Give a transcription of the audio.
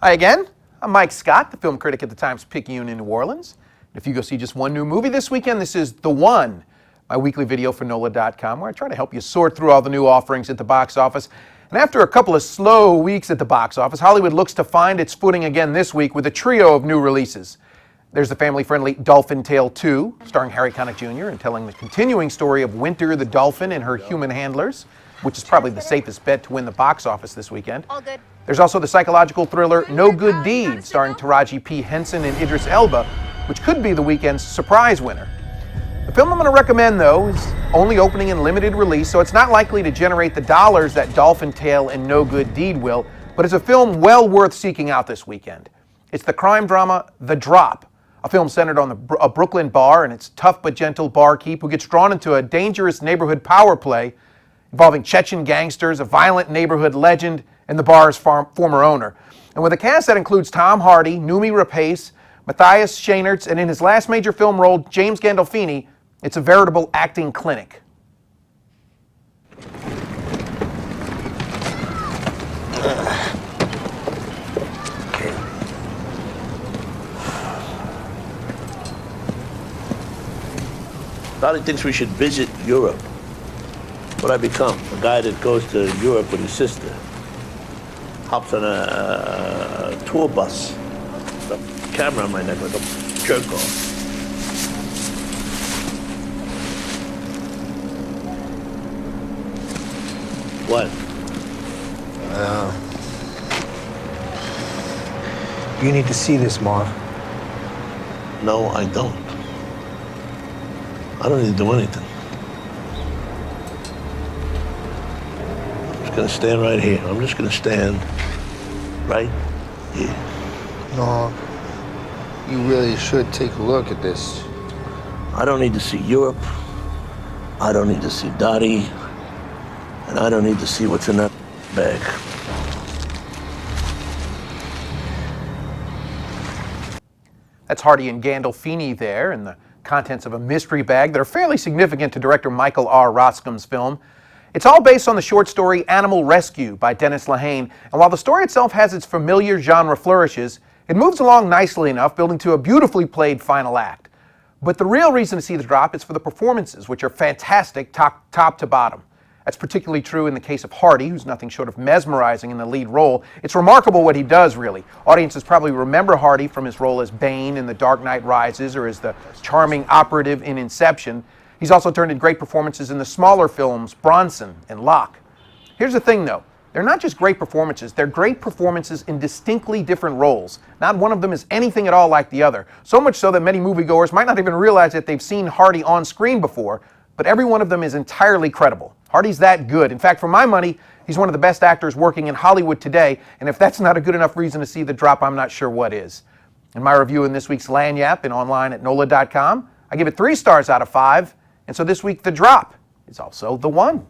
Hi again, I'm Mike Scott, the film critic at the Times-Picayune in New Orleans. If you go see just one new movie this weekend, this is The One, my weekly video for NOLA.com, where I try to help you sort through all the new offerings at the box office. And after a couple of slow weeks at the box office, Hollywood looks to find its footing again this week with a trio of new releases. There's the family-friendly Dolphin Tale 2, starring Harry Connick Jr. and telling the continuing story of Winter the Dolphin and her human handlers, which is probably the safest bet to win the box office this weekend. All good. There's also the psychological thriller No Good Deed, starring Taraji P. Henson and Idris Elba, which could be the weekend's surprise winner. The film I'm going to recommend, though, is only opening in limited release, so it's not likely to generate the dollars that Dolphin Tale and No Good Deed will, but it's a film well worth seeking out this weekend. It's the crime drama The Drop, a film centered on a Brooklyn bar and its tough but gentle barkeep who gets drawn into a dangerous neighborhood power play involving Chechen gangsters, a violent neighborhood legend, and the bar's former owner. And with a cast that includes Tom Hardy, Noomi Rapace, Matthias Schoenaerts, and in his last major film role, James Gandolfini, it's a veritable acting clinic. Dolly thinks we should visit Europe. What I become? A guy that goes to Europe with his sister. Hops on a tour bus. The camera on my neck like a jerk off. What? You need to see this, Marv. No, I don't. I don't need to do anything. I'm just gonna stand right here. I'm just gonna stand right here. No, you really should take a look at this. I don't need to see Europe. I don't need to see Dottie. And I don't need to see what's in that bag. That's Hardy and Gandolfini there, and the contents of a mystery bag that are fairly significant to director Michael R. Roscom's film. It's all based on the short story Animal Rescue by Dennis Lehane, and while the story itself has its familiar genre flourishes, it moves along nicely enough, building to a beautifully played final act. But the real reason to see The Drop is for the performances, which are fantastic top to bottom. That's particularly true in the case of Hardy, who's nothing short of mesmerizing in the lead role. It's remarkable what he does, really. Audiences probably remember Hardy from his role as Bane in The Dark Knight Rises or as the charming operative in Inception. He's also turned in great performances in the smaller films Bronson and Locke. Here's the thing, though. They're not just great performances, they're great performances in distinctly different roles. Not one of them is anything at all like the other. So much so that many moviegoers might not even realize that they've seen Hardy on screen before, but every one of them is entirely credible. Hardy's that good. In fact, for my money, he's one of the best actors working in Hollywood today, and if that's not a good enough reason to see The Drop, I'm not sure what is. In my review in this week's Lanyap and online at NOLA.com, I give it 3 stars out of 5, and so this week, The Drop is also the one.